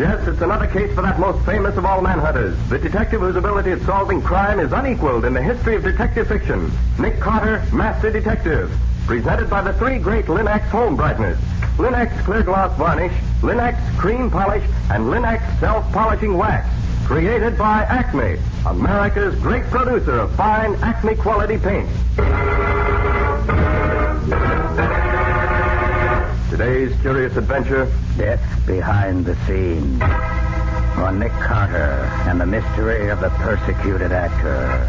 Yes, it's another case for that most famous of all manhunters, the detective whose ability at solving crime is unequaled in the history of detective fiction, Nick Carter, Master Detective. Presented by the three great Linex home brighteners, Linex clear gloss varnish, Linex cream polish, and Linex self-polishing wax. Created by Acme, America's great producer of fine Acme quality paint. Today's curious adventure: Death Behind the Scenes. On Nick Carter and the mystery of the persecuted actor.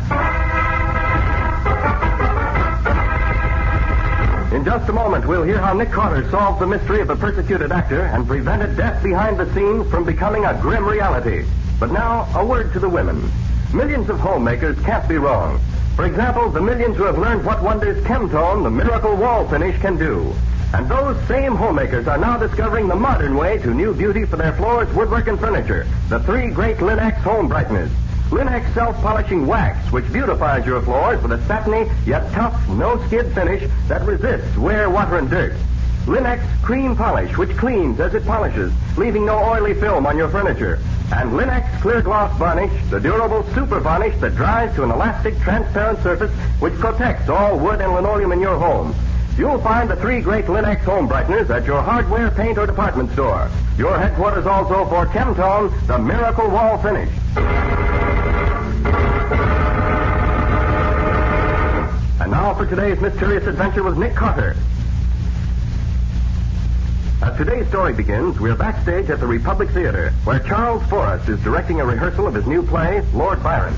In just a moment, we'll hear how Nick Carter solved the mystery of the persecuted actor and prevented death behind the scenes from becoming a grim reality. But now, a word to the women. Millions of homemakers can't be wrong. For example, the millions who have learned what wonders Chemtone, the miracle wall finish, can do. And those same homemakers are now discovering the modern way to new beauty for their floors, woodwork, and furniture. The three great Linex home brighteners. Linex self-polishing wax, which beautifies your floors with a satiny yet tough, no-skid finish that resists wear, water, and dirt. Linex cream polish, which cleans as it polishes, leaving no oily film on your furniture. And Linex clear gloss varnish, the durable super varnish that dries to an elastic, transparent surface which protects all wood and linoleum in your home. You'll find the three great Linex home brighteners at your hardware, paint, or department store. Your headquarters also for Chemtone, the miracle wall finish. And now for today's mysterious adventure with Nick Carter. As today's story begins, we're backstage at the Republic Theater, where Charles Forrest is directing a rehearsal of his new play, Lord Byron.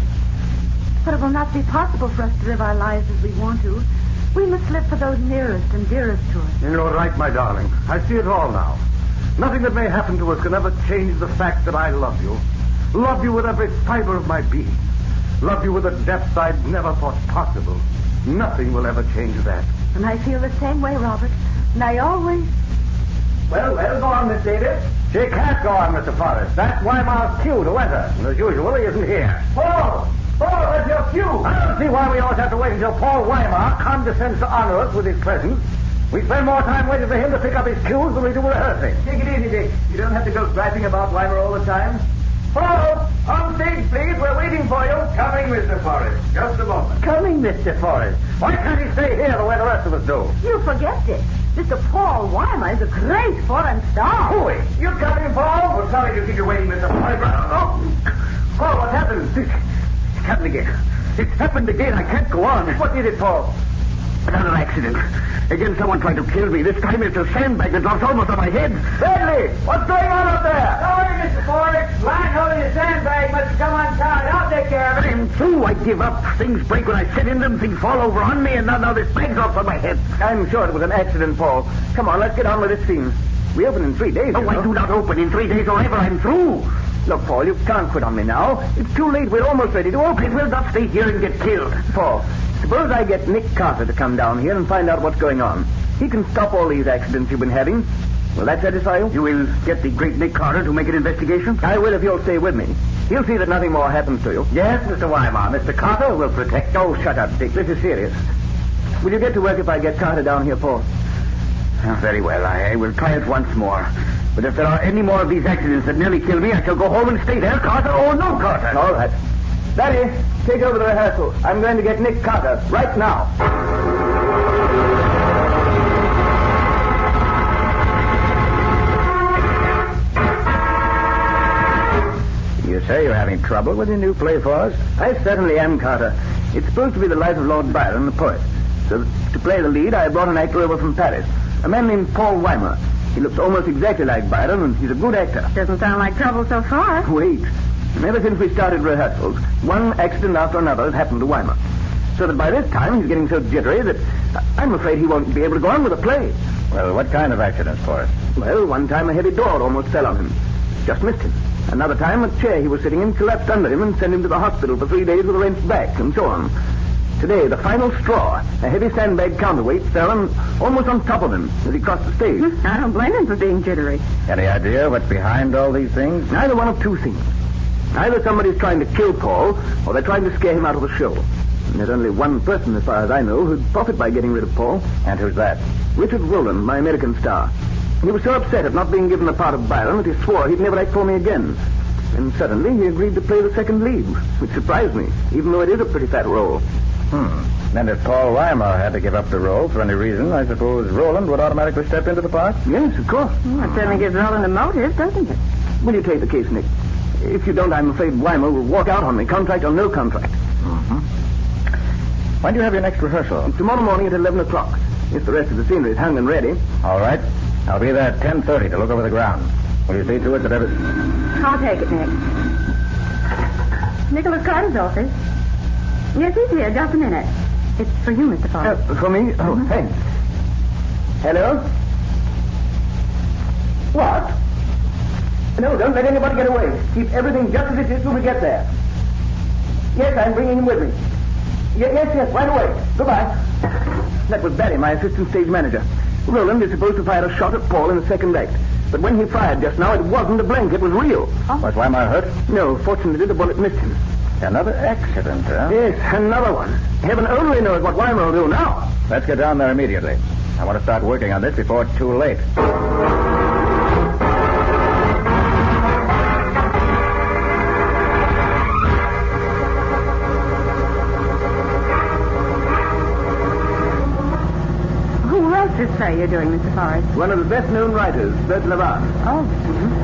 But it will not be possible for us to live our lives as we want to. We must live for those nearest and dearest to us. You're right, my darling. I see it all now. Nothing that may happen to us can ever change the fact that I love you. Love you with every fiber of my being. Love you with a depth I'd never thought possible. Nothing will ever change that. And I feel the same way, Robert. And I always... Well, go on, Miss Davis. She can't go on, Mr. Forrest. That's Weimar's cue to enter. And as usual, he isn't here. Paul, that's your cue. I don't see why we always have to wait until Paul Weimar condescends to honor us with his presence. We spend more time waiting for him to pick up his cues than we do rehearsing. Take it easy, Dick. You don't have to go griping about Weimar all the time. Paul, on stage, please. We're waiting for you. Coming, Mr. Forrest. Just a moment. Coming, Mr. Forrest. Why can't he stay here the way the rest of us do? You forget, Dick. Mr. Paul Weimar is a great foreign star. Hooey, you coming, Paul? We're sorry to keep you waiting, Mr. Forrest. Oh, Paul, what happened? It's happened again. It's happened again. I can't go on. What did it, Paul? Another accident. Again, someone tried to kill me. This time it's a sandbag that drops almost on my head. Bradley, what's going on up there? Sorry, Mr. Forrest. Line holding the sandbag must have come untied. I'll take care of it. I'm through. I give up. Things break when I sit in them. Things fall over on me, and now this bag drops on my head. I'm sure it was an accident, Paul. Come on, let's get on with this scene. We open in 3 days. Oh, I do not open in 3 days or ever. I'm through. Look, Paul, you can't quit on me now. It's too late. We're almost ready to open. We'll not stay here and get killed. Paul, suppose I get Nick Carter to come down here and find out what's going on. He can stop all these accidents you've been having. Will that satisfy you? You will get the great Nick Carter to make an investigation? I will if you'll stay with me. He'll see that nothing more happens to you. Yes, Mr. Weimar. Mr. Carter will protect... Oh, shut up, Dick. This is serious. Will you get to work if I get Carter down here, Paul? Oh, very well. I will try it once more. But if there are any more of these accidents that nearly kill me, I shall go home and stay there, Carter or no Carter. All right. Daddy, take over the rehearsal. I'm going to get Nick Carter right now. You say you're having trouble with your new play for us? I certainly am, Carter. It's supposed to be the life of Lord Byron, the poet. So to play the lead, I brought an actor over from Paris, a man named Paul Weimar. He looks almost exactly like Byron, and he's a good actor. Doesn't sound like trouble so far. Wait. And ever since we started rehearsals, one accident after another has happened to Weimar. So that by this time, he's getting so jittery that I'm afraid he won't be able to go on with the play. Well, what kind of accidents, Forrest? Well, one time a heavy door almost fell on him. Just missed him. Another time, a chair he was sitting in collapsed under him and sent him to the hospital for 3 days with a wrenched back, and so on. Today, the final straw, a heavy sandbag counterweight fell almost on top of him as he crossed the stage. I don't blame him for being jittery. Any idea what's behind all these things? Either one of two things. Either somebody's trying to kill Paul, or they're trying to scare him out of the show. And there's only one person, as far as I know, who'd profit by getting rid of Paul. And who's that? Richard Rowland, my American star. He was so upset at not being given the part of Byron that he swore he'd never act for me again. And suddenly he agreed to play the second lead, which surprised me, even though it is a pretty fat role. Then if Paul Weimer had to give up the role for any reason, I suppose Roland would automatically step into the part? Yes, of course. That certainly gives Roland a motive, doesn't it? Will you take the case, Nick? If you don't, I'm afraid Weimer will walk out on me, contract or no contract. When do you have your next rehearsal? Tomorrow morning at 11 o'clock, if the rest of the scenery is hung and ready. All right. I'll be there at 10:30 to look over the ground. Will you see to it that every... I'll take it, Nick. Nicholas Carter's office. Yes, he's here. Just a minute. It's for you, Mr. Forrest. For me? Oh, thanks. Hello? What? No, don't let anybody get away. Keep everything just as it is till we get there. Yes, I'm bringing him with me. Yes, right away. Goodbye. That was Barry, my assistant stage manager. Roland is supposed to fire a shot at Paul in the second act. But when he fired just now, it wasn't a blank. It was real. Was Weimer hurt? No, fortunately, the bullet missed him. Another accident, huh? Yes, another one. Heaven only knows what Weimer will do now. Let's get down there immediately. I want to start working on this before it's too late. This play you're doing, Mr. Forrest? One of the best-known writers, Bert Levant. Oh.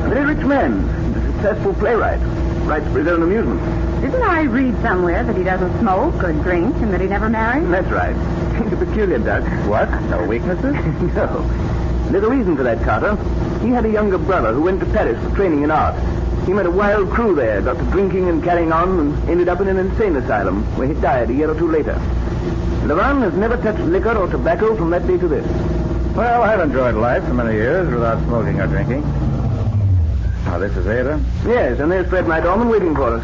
A very rich man, and a successful playwright. Writes for his own amusement. Didn't I read somewhere that he doesn't smoke or drink and that he never married? That's right. He's a peculiar duck. What? No weaknesses? No. There's a reason for that, Carter. He had a younger brother who went to Paris for training in art. He met a wild crew there, got to drinking and carrying on, and ended up in an insane asylum, where he died a year or two later. Levant has never touched liquor or tobacco from that day to this. Well, I've enjoyed life for many years without smoking or drinking. Oh, this is Ada? Yes, and there's Fred, my doorman, waiting for us.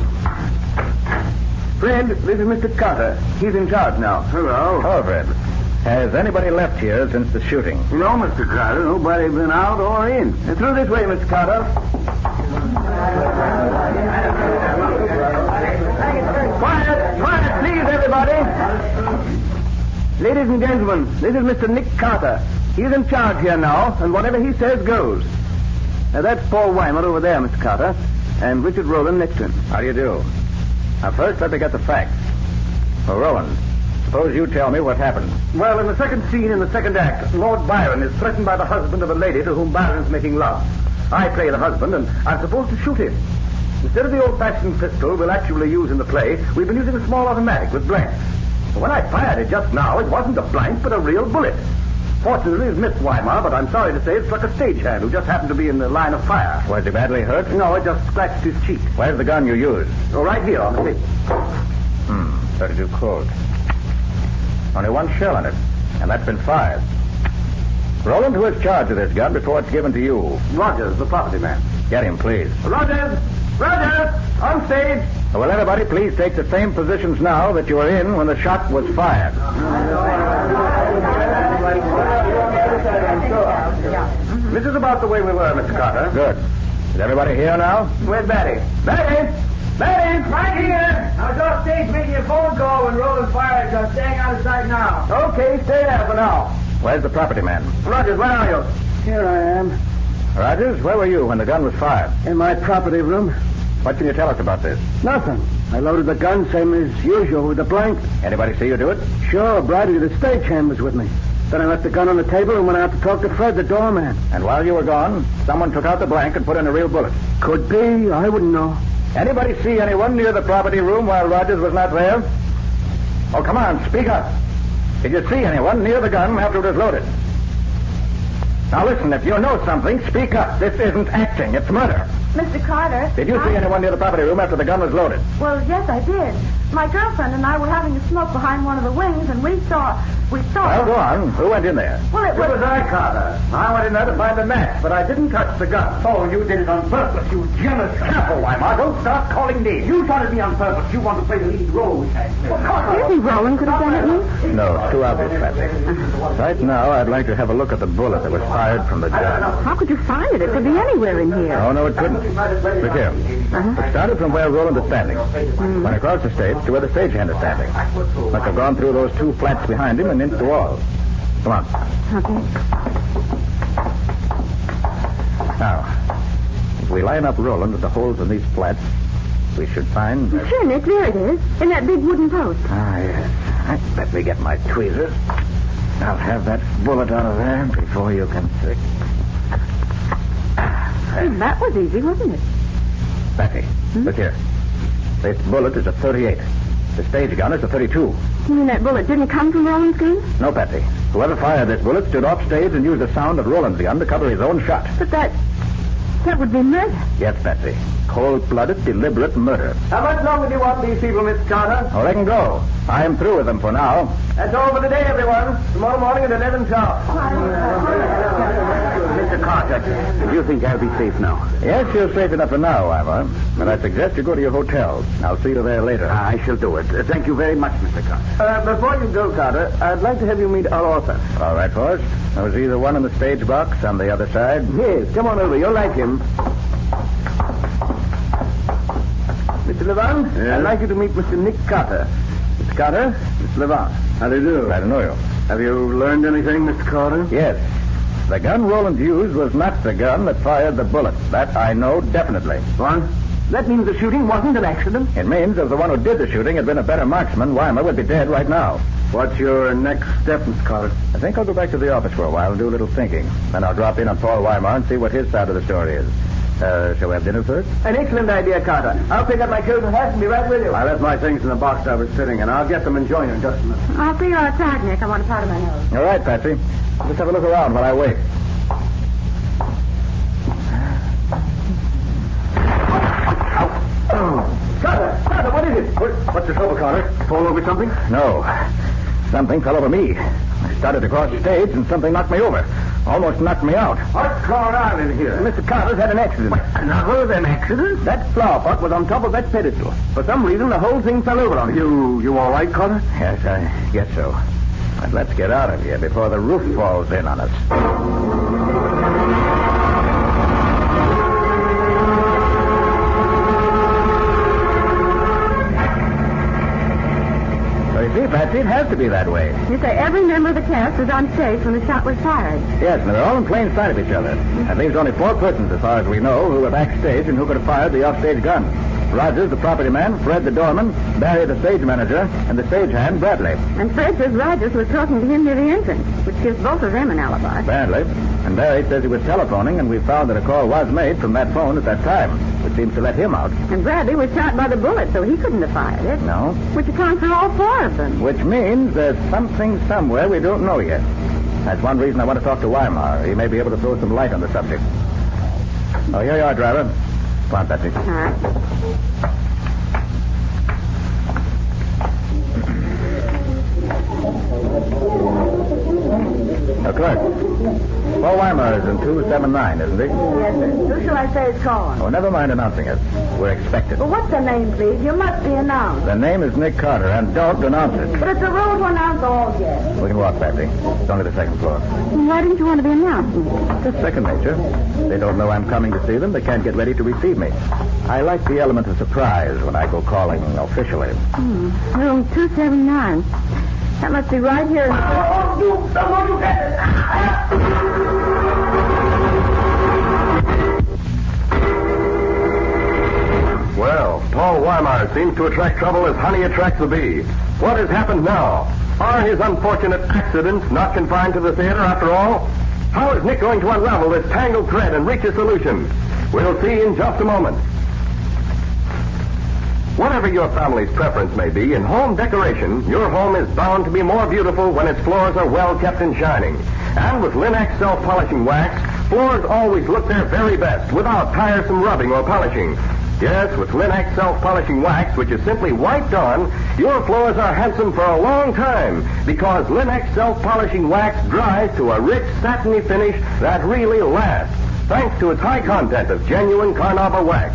Fred, this is Mr. Carter. He's in charge now. Hello. Hello, Fred. Has anybody left here since the shooting? No, Mr. Carter. Nobody's been out or in. Through this way, Mr. Carter. Quiet, please, everybody. Ladies and gentlemen, this is Mr. Nick Carter. He's in charge here now, and whatever he says goes. Now, that's Paul Weimer over there, Mr. Carter, and Richard Roland next to him. How do you do? Now, first, let me get the facts. Well, Roland, suppose you tell me what happened. Well, in the second scene in the second act, Lord Byron is threatened by the husband of a lady to whom Byron's making love. I play the husband, and I'm supposed to shoot him. Instead of the old-fashioned pistol we'll actually use in the play, we've been using a small automatic with blanks. So when I fired it just now, it wasn't a blank, but a real bullet. Fortunately, it missed Weimar, but I'm sorry to say it struck a stagehand who just happened to be in the line of fire. Was he badly hurt? No, it just scratched his cheek. Where's the gun you used? Oh, right here on the table. 32 Colt. Only one shell in it, and that's been fired. Roland, who has charge of this gun before it's given to you? Rogers, the property man. Get him, please. Rogers, on stage. Will everybody please take the same positions now that you were in when the shot was fired? This is about the way we were, Mr. Carter. Good. Is everybody here now? Where's Barry? Barry, right here. I was off stage making a phone call when Roland fired, so I'm staying outside now. Okay, stay there for now. Where's the property man? Rogers, where are you? Here I am, Rogers, where were you when the gun was fired? in my property room. What can you tell us about this? Nothing. I loaded the gun, same as usual, with a blank. Anybody see you do it? Sure, Bridie, the stagehand, was with me. Then I left the gun on the table and went out to talk to Fred, the doorman. And while you were gone, someone took out the blank and put in a real bullet. Could be. I wouldn't know. Anybody see anyone near the property room while Rogers was not there? Oh, come on, speak up. Did you see anyone near the gun after it was loaded? Now listen, if you know something, speak up. This isn't acting, it's murder. Mr. Carter. Did you see anyone near the property room after the gun was loaded? Well, yes, I did. My girlfriend and I were having a smoke behind one of the wings, and we saw... Well, go on. Who went in there? Well, It was I, Carter. I went in there to find the match, but I didn't touch the gun. Oh, you did it on purpose, you jealous... Careful, Weimar. Don't start calling names. You thought it'd be on purpose. You want to play the lead role, which I said. Do you think Roland could have done it, Nick? No, it's too obvious, Patsy. Right now, I'd like to have a look at the bullet that was fired from the gun. How could you find it? It could be anywhere in here. Oh, no, it couldn't. Look here. It started from where Roland is standing. Went across the stage to where the stagehand is standing. Must have gone through those two flats behind him and into the wall. Come on. Okay. Now, if we line up Roland at the holes in these flats, we should find... Sure, Nick, there it is. In that big wooden post. Ah, yes. Let me get my tweezers. I'll have that bullet out of there before you can see. That was easy, wasn't it? Patsy, look here. This bullet is a 38. The stage gun is a 32. You mean that bullet didn't come from Roland's gun? No, Patsy. Whoever fired this bullet stood off stage and used the sound of Roland's gun to cover his own shot. But that would be murder. Yes, Patsy. Cold-blooded, deliberate murder. How much longer do you want these people, Miss Carter? Oh, they can go. I am through with them for now. That's all for today, everyone. Tomorrow morning at 11 sharp. Mr. Carter, do you think I'll be safe now? Yes, you're safe enough for now, Weimar. But I suggest you go to your hotel. I'll see you there later. I shall do it. Thank you very much, Mr. Carter. Before you go, Carter, I'd like to have you meet our author. All right, Forrest. Was he the one in the stage box on the other side? Yes, come on over. You'll like him. Mr. Levant, Yes? I'd like you to meet Mr. Nick Carter. Mr. Carter, Mr. Levant. How do you do? Glad to know you. Have you learned anything, Mr. Carter? Yes. The gun Roland used was not the gun that fired the bullet. That I know definitely. What? That means the shooting wasn't an accident? It means if the one who did the shooting had been a better marksman, Weimar would be dead right now. What's your next step, Mr. Carter? I think I'll go back to the office for a while and do a little thinking. Then I'll drop in on Paul Weimar and see what his side of the story is. Shall we have dinner first? An excellent idea, Carter. I'll pick up my coat and hat and be right with you. I left my things in the box I was sitting in. I'll get them and join you in just a minute. I'll see you outside, Nick. I want to powder my nose. All right, Patsy. Just have a look around while I wait. Carter, what is it? What's the trouble, Carter? Fall over something? No. Something fell over me. I started to cross the stage and something knocked me over. Almost knocked me out. What's going on in here? Mr. Carter's had an accident. Another an accident? That flower pot was on top of that pedestal. For some reason, the whole thing fell over on it. You all right, Carter? Yes, I guess so. But let's get out of here before the roof falls in on us. So you see, Patsy, it has to be that way. You say every member of the cast was on stage when the shot was fired. Yes, and they're all in plain sight of each other. That leaves only 4 persons, as far as we know, who were backstage and who could have fired the offstage gun. Rogers, the property man, Fred, the doorman, Barry, the stage manager, and the stagehand, Bradley. And Fred says Rogers was talking to him near the entrance, which gives both of them an alibi. Bradley. And Barry says he was telephoning, and we found that a call was made from that phone at that time, which seems to let him out. And Bradley was shot by the bullet, so he couldn't have fired it. No. Which accounts for all 4 of them. Which means there's something somewhere we don't know yet. That's one reason I want to talk to Weimar. He may be able to throw some light on the subject. Oh, here you are, driver. Come on, Patsy. All right. Clark. Paul Weimar is in 279, isn't he? Yes, sir. Who shall I say is calling? Oh, never mind announcing it. We're expected. Well, what's the name, please? You must be announced. The name is Nick Carter, and don't announce it. But it's a rule to announce all guests. We can walk, Patsy. It's only the 2nd floor. Why didn't you want to be announced? Just second nature. They don't know I'm coming to see them. They can't get ready to receive me. I like the element of surprise when I go calling officially. Room 279. That must be right here. Well, Paul Weimar seems to attract trouble as honey attracts the bee. What has happened now? Are his unfortunate accidents not confined to the theater after all? How is Nick going to unravel this tangled thread and reach a solution? We'll see in just a moment. Whatever your family's preference may be in home decoration, your home is bound to be more beautiful when its floors are well kept and shining. And with Linex self-polishing wax, floors always look their very best without tiresome rubbing or polishing. Yes, with Linex self-polishing wax, which is simply wiped on, your floors are handsome for a long time because Linex self-polishing wax dries to a rich, satiny finish that really lasts, thanks to its high content of genuine carnauba wax.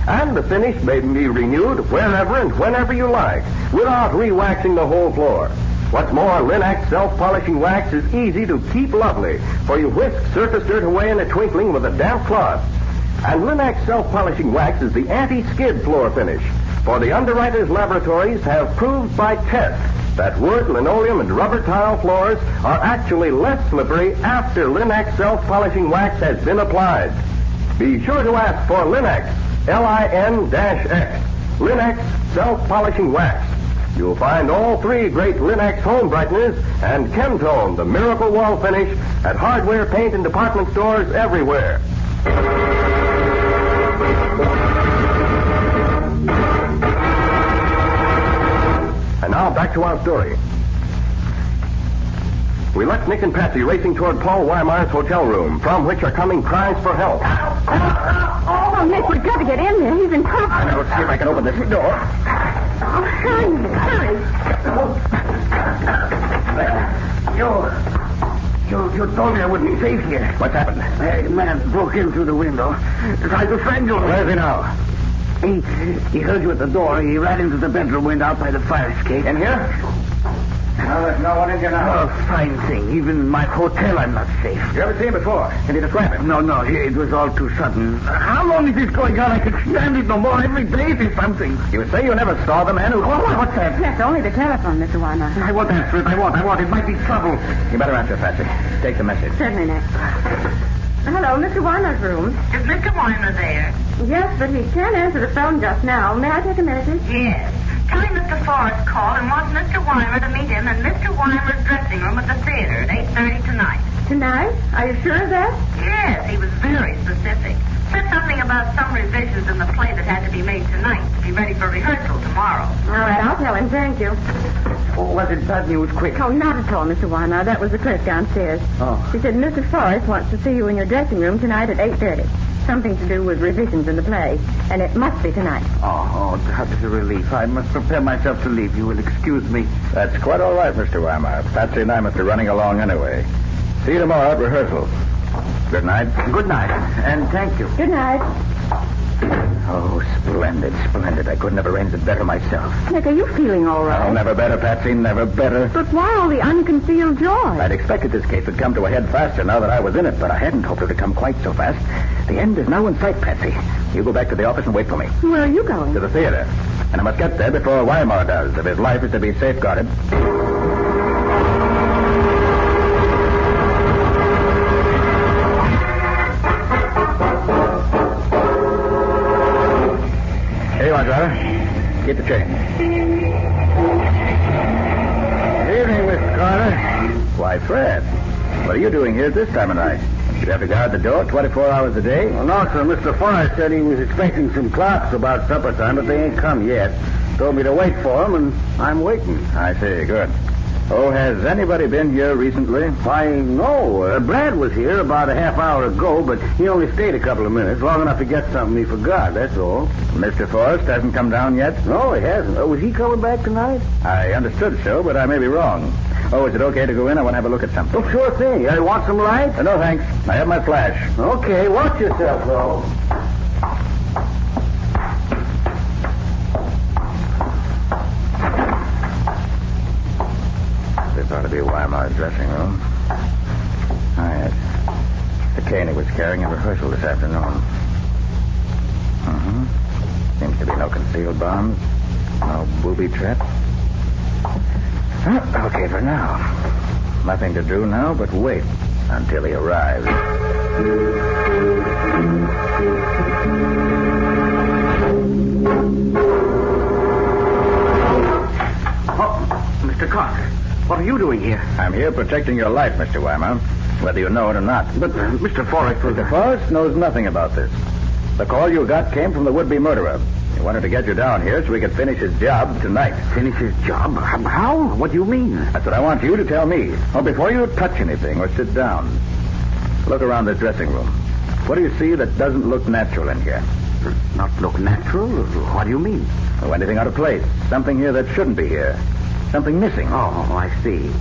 And the finish may be renewed wherever and whenever you like, without re-waxing the whole floor. What's more, Linex self-polishing wax is easy to keep lovely, for you whisk surface dirt away in a twinkling with a damp cloth. And Linex self-polishing wax is the anti-skid floor finish, for the underwriters' laboratories have proved by tests that wood, linoleum, and rubber tile floors are actually less slippery after Linex self-polishing wax has been applied. Be sure to ask for Linex, Lin-X, Linex self-polishing wax. You'll find all 3 great Linex home brighteners and Chemtone, the miracle wall finish, at hardware, paint, and department stores everywhere. And now back to our story. We left Nick and Patsy racing toward Paul Weimar's hotel room, from which are coming cries for help. Oh, Nick, we've got to get in there. He's in trouble. I know. See if I can open this door. Oh, hurry, Nick, hurry. You told me I wouldn't be safe here. What's happened? A man broke in through the window. Tried to strangle me. Where's he now? He heard you at the door. He ran into the bedroom window out by the fire escape. In here? No, there's no one in here now. Oh, fine thing. Even in my hotel, I'm not safe. You ever seen him before? Can you describe him? No, it was all too sudden. How long is this going on? I can stand it no more. Every day there's something. You say you never saw the man who... What's that? That's only the telephone, Mr. Weimar. I won't answer it. I won't. It might be trouble. You better answer, Patsy. Take the message. Certainly, Nick. Hello, Mr. Weimar's room. Is Mr. Weimar there? Yes, but he can't answer the phone just now. May I take a message? Yes. Tell him Mr. Forrest called and wants Mr. Weimar to meet him in Mr. Weimar's dressing room at the theater at 8:30 tonight. Tonight? Are you sure of that? Yes, he was very specific. Said something about some revisions in the play that had to be made tonight to be ready for rehearsal tomorrow. All right, I'll tell him. Thank you. Oh, was it bad news quick? Oh, not at all, Mr. Weimar. That was the clerk downstairs. Oh. She said Mr. Forrest wants to see you in your dressing room tonight at 8:30. Something to do with revisions in the play. And it must be tonight. Oh, that is a relief. I must prepare myself to leave. You will excuse me. That's quite all right, Mr. Weimar. Patsy and I must be running along anyway. See you tomorrow at rehearsal. Good night. Good night, and thank you. Good night. Oh, splendid. I couldn't have arranged it better myself. Nick, are you feeling all right? Oh, never better, Patsy, never better. But why all the unconcealed joy? I'd expected this case would come to a head faster now that I was in it, but I hadn't hoped it would come quite so fast. The end is now in sight, Patsy. You go back to the office and wait for me. Where are you going? To the theater. And I must get there before Weimar does, if his life is to be safeguarded. Here you are, driver. Get the change. Good evening, Mr. Carter. Why, Fred, what are you doing here at this time of night? You have to guard the door 24 hours a day? Well, no, sir. Mr. Forrest said he was expecting some clerks about supper time, but they ain't come yet. Told me to wait for them, and I'm waiting. I see. Good. Oh, has anybody been here recently? Why, no. Brad was here about a half hour ago, but he only stayed a couple of minutes, long enough to get something he forgot, that's all. Mr. Forrest hasn't come down yet? No, he hasn't. Was he coming back tonight? I understood so, but I may be wrong. Oh, is it okay to go in? I want to have a look at something. Oh, sure thing. You want some light? No, thanks. I have my flash. Okay, watch yourself, though. This ought to be Weimar's dressing room. Ah, yes. The cane he was carrying in rehearsal this afternoon. Seems to be no concealed bombs. No booby traps. Okay for now. Nothing to do now but wait until he arrives. Oh, Mr. Carter, what are you doing here? I'm here protecting your life, Mr. Weimer, whether you know it or not. But Mr. Forrest was... Mr. Forrest knows nothing about this. The call you got came from the would-be murderer. He wanted to get you down here so he could finish his job tonight. Finish his job? How? What do you mean? That's what I want you to tell me. Oh, before you touch anything or sit down, look around this dressing room. What do you see that doesn't look natural in here? Not look natural? What do you mean? Oh, anything out of place. Something here that shouldn't be here. Something missing. Oh, I see.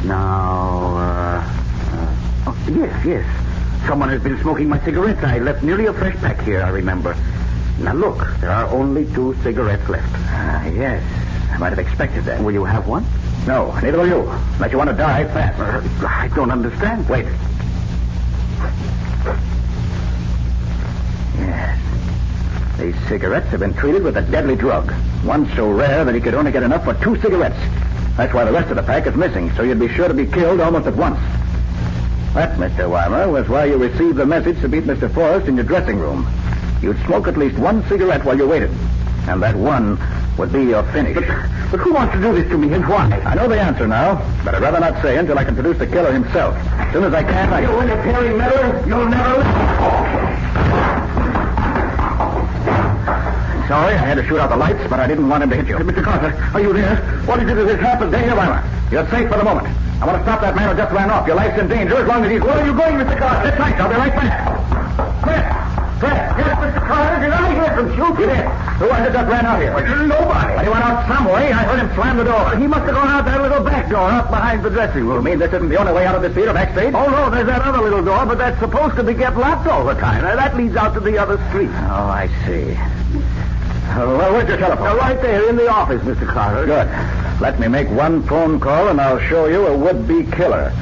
Now, yes. Someone has been smoking my cigarettes. I left nearly a fresh pack here, I remember. Now, look, there are only 2 cigarettes left. Yes. I might have expected that. Will you have one? No, neither will you. Unless you want to die fast. I don't understand. Wait. Yes. These cigarettes have been treated with a deadly drug. One so rare that he could only get enough for 2 cigarettes. That's why the rest of the pack is missing, so you'd be sure to be killed almost at once. That, Mr. Weimer, was why you received the message to meet Mr. Forrest in your dressing room. You'd smoke at least one cigarette while you waited. And that one would be your finish. But who wants to do this to me, and why? I know the answer now, but I'd rather not say until I can produce the killer himself. As soon as I can, I... You interfering meddler, you'll never Sorry, I had to shoot out the lights, but I didn't want him to hit you. Mr. Carter, are you there? What is it that has happened? Here, Weimer. You're safe for the moment. I want to stop that man who just ran off. Your life's in danger as long as he's... Where are you going, Mr. Carter? That's right. I'll be right back. Fred! Yes, Mr. Carter, did I hear from you? You did. Who was it that ran out here? Nobody. He went out some way. I heard him slam the door. He must have gone out that little back door up behind the dressing room. You mean this isn't the only way out of this theater backstage? Oh, no, there's that other little door, but that's supposed to be kept locked all the time. Now, that leads out to the other street. Oh, I see. Well, where's your telephone? Right there in the office, Mr. Carter. Good. Let me make one phone call, and I'll show you a would-be killer.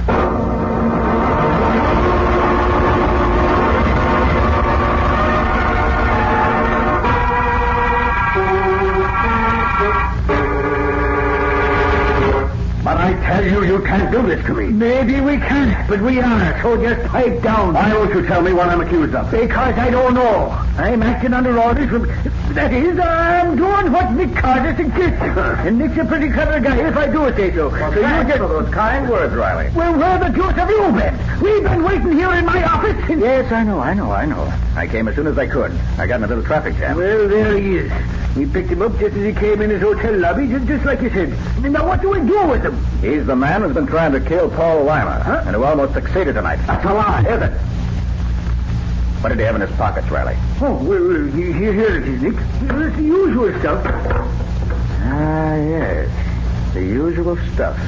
But I tell you, you can't do this to me. Maybe we can't, but we are, so just pipe down. Why won't you tell me what I'm accused of? Because I don't know. I'm acting under orders from... That is, I'm doing what Nick Carter suggests. And Nick's a pretty clever guy, if I do say so. So you get those kind words, Riley. Well, where the deuce have you been? We've been waiting here in my office since... Yes, I know. I came as soon as I could. I got in a little traffic jam. Well, there he is. We picked him up just as he came in his hotel lobby, just like you said. Now, what do we do with him? He's the man who's been trying to kill Paul Weimer, and who almost succeeded tonight. That's a lie. Is it? What did he have in his pockets, Riley? Oh, well, here it is, Nick. It's the usual stuff. Ah, yes. The usual stuff.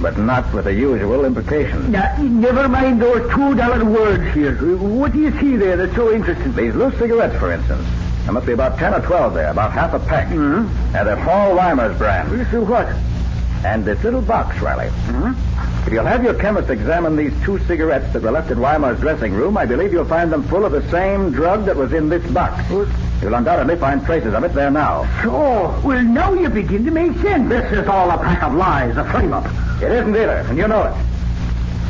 But not with the usual implications. Now, never mind those $2 words here. What do you see there that's so interesting? These loose cigarettes, for instance. There must be about 10 or 12 there, about half a pack. Mm-hmm. And they're Paul Weimer's brand. So what? And this little box, Riley. Mm-hmm. If you'll have your chemist examine these 2 cigarettes that were left in Weimer's dressing room, I believe you'll find them full of the same drug that was in this box. You'll undoubtedly find traces of it there now. So, well, now you begin to make sense. This is all a pack of lies, a frame-up. It isn't either, and you know it.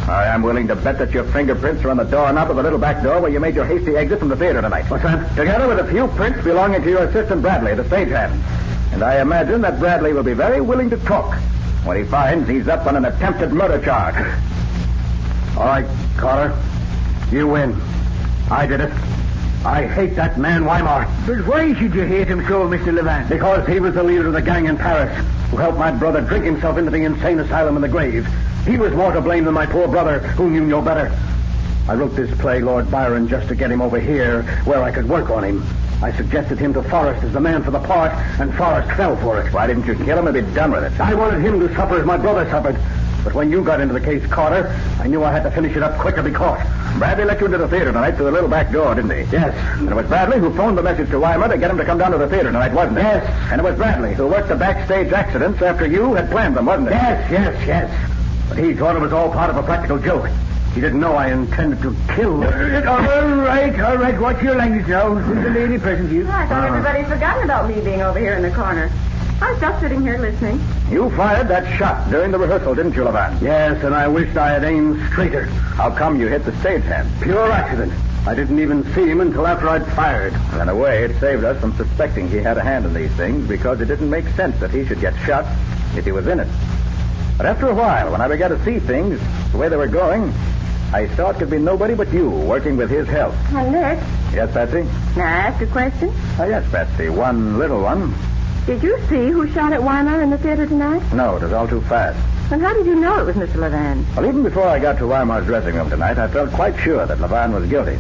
I am willing to bet that your fingerprints are on the doorknob of the little back door where you made your hasty exit from the theater tonight. What's that? Together with a few prints belonging to your assistant Bradley, the stagehand. And I imagine that Bradley will be very willing to talk when he finds he's up on an attempted murder charge. All right, Carter. You win. I did it. I hate that man, Weimar. But why should you hate him so, Mr. Levant? Because he was the leader of the gang in Paris who helped my brother drink himself into the insane asylum in the grave. He was more to blame than my poor brother, who knew no better. I wrote this play, Lord Byron, just to get him over here where I could work on him. I suggested him to Forrest as the man for the part, and Forrest fell for it. Why didn't you kill him and be done with it? I wanted him to suffer as my brother suffered. But when you got into the case, Carter, I knew I had to finish it up quick or be caught. Bradley let you into the theater tonight through the little back door, didn't he? Yes. And it was Bradley who phoned the message to Weimer to get him to come down to the theater tonight, wasn't it? Yes. And it was Bradley who worked the backstage accidents after you had planned them, wasn't it? Yes. But he thought it was all part of a practical joke. He didn't know I intended to kill. All right. Watch your language now. There's a lady present here. I thought everybody'd forgotten about me being over here in the corner. I was just sitting here listening. You fired that shot during the rehearsal, didn't you, Levant? Yes, and I wished I had aimed straighter. How come you hit the stagehand? Pure accident. I didn't even see him until after I'd fired. In a way, it saved us from suspecting he had a hand in these things because it didn't make sense that he should get shot if he was in it. But after a while, when I began to see things the way they were going, I saw it could be nobody but you working with his help. Well, Nick. Yes, Patsy? May I ask a question? Yes, Patsy. One little one. Did you see who shot at Weimar in the theater tonight? No, it was all too fast. And how did you know it was Mr. Levant? Well, even before I got to Weimar's dressing room tonight, I felt quite sure that Levant was guilty.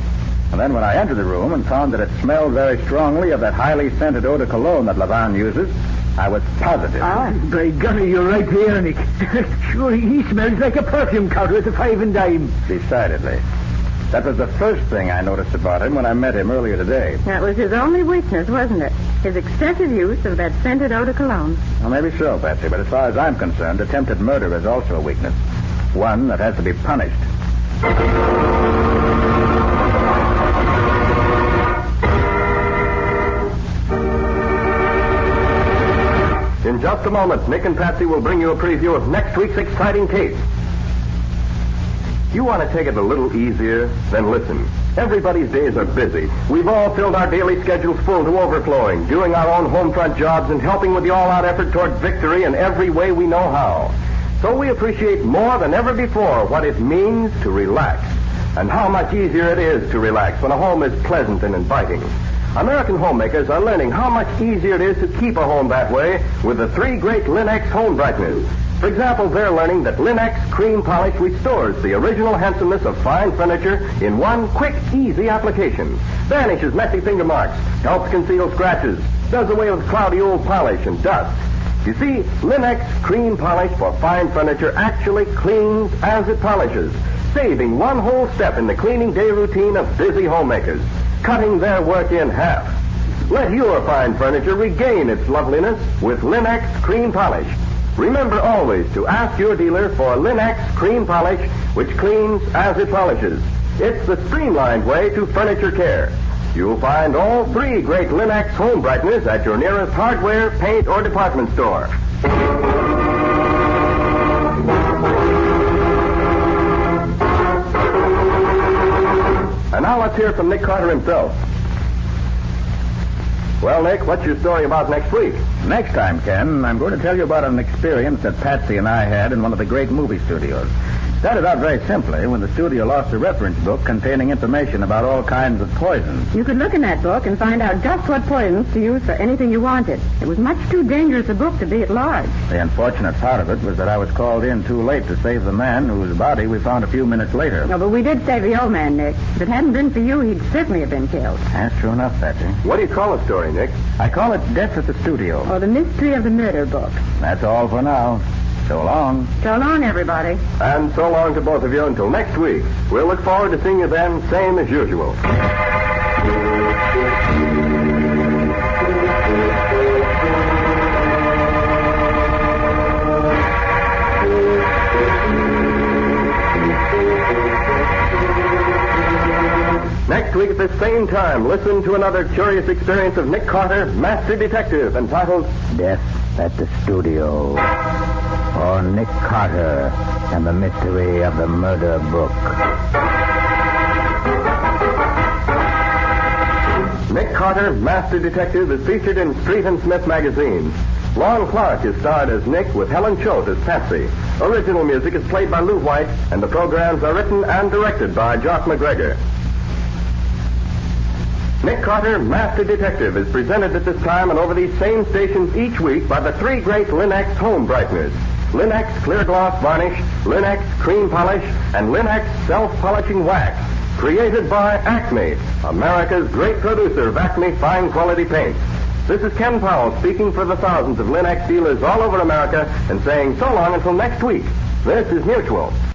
And then when I entered the room and found that it smelled very strongly of that highly scented eau de cologne that Levant uses, I was positive. Ah, by golly, you're right there, Nick. Sure, he smells like a perfume counter at the 5 and dime. Decidedly. That was the first thing I noticed about him when I met him earlier today. That was his only weakness, wasn't it? His extensive use of that scented eau de cologne. Well, maybe so, Patsy, but as far as I'm concerned, attempted murder is also a weakness. One that has to be punished. In just a moment, Nick and Patsy will bring you a preview of next week's exciting case. You want to take it a little easier? Then listen. Everybody's days are busy. We've all filled our daily schedules full to overflowing, doing our own home front jobs and helping with the all-out effort toward victory in every way we know how. So we appreciate more than ever before what it means to relax, and how much easier it is to relax when a home is pleasant and inviting. American homemakers are learning how much easier it is to keep a home that way with the 3 great Linex home brighteners. For example, they're learning that Linex cream polish restores the original handsomeness of fine furniture in one quick, easy application. Vanishes messy finger marks, helps conceal scratches, does away with cloudy old polish and dust. You see, Linex cream polish for fine furniture actually cleans as it polishes, saving one whole step in the cleaning day routine of busy homemakers, cutting their work in half. Let your fine furniture regain its loveliness with Linex cream polish. Remember always to ask your dealer for Linex cream polish, which cleans as it polishes. It's the streamlined way to furniture care. You'll find all 3 great Linex home brighteners at your nearest hardware, paint, or department store. And now let's hear from Nick Carter himself. Well, Nick, what's your story about next week? Next time, Ken, I'm going to tell you about an experience that Patsy and I had in one of the great movie studios. Started out very simply when the studio lost a reference book containing information about all kinds of poisons. You could look in that book and find out just what poisons to use for anything you wanted. It was much too dangerous a book to be at large. The unfortunate part of it was that I was called in too late to save the man whose body we found a few minutes later. No, but we did save the old man, Nick. If it hadn't been for you, he'd certainly have been killed. That's true enough, Patsy. What do you call the story, Nick? I call it Death at the Studio. Or the Mystery of the Murder Book. That's all for now. So long. So long, everybody. And so long to both of you until next week. We'll look forward to seeing you then, same as usual. Next week at this same time, listen to another curious experience of Nick Carter, Master Detective, entitled Death at the Studio. Or Nick Carter and the Mystery of the Murder Book. Nick Carter, Master Detective, is featured in Street and Smith magazines. Lon Clark is starred as Nick with Helen Choate as Patsy. Original music is played by Lou White, and the programs are written and directed by Jock MacGregor. Nick Carter, Master Detective, is presented at this time and over these same stations each week by the 3 great Linex home brighteners. Linex Clear Gloss Varnish, Linex Cream Polish, and Linex Self-Polishing Wax. Created by Acme, America's great producer of Acme fine quality paints. This is Ken Powell speaking for the thousands of Linex dealers all over America and saying so long until next week. This is Mutual.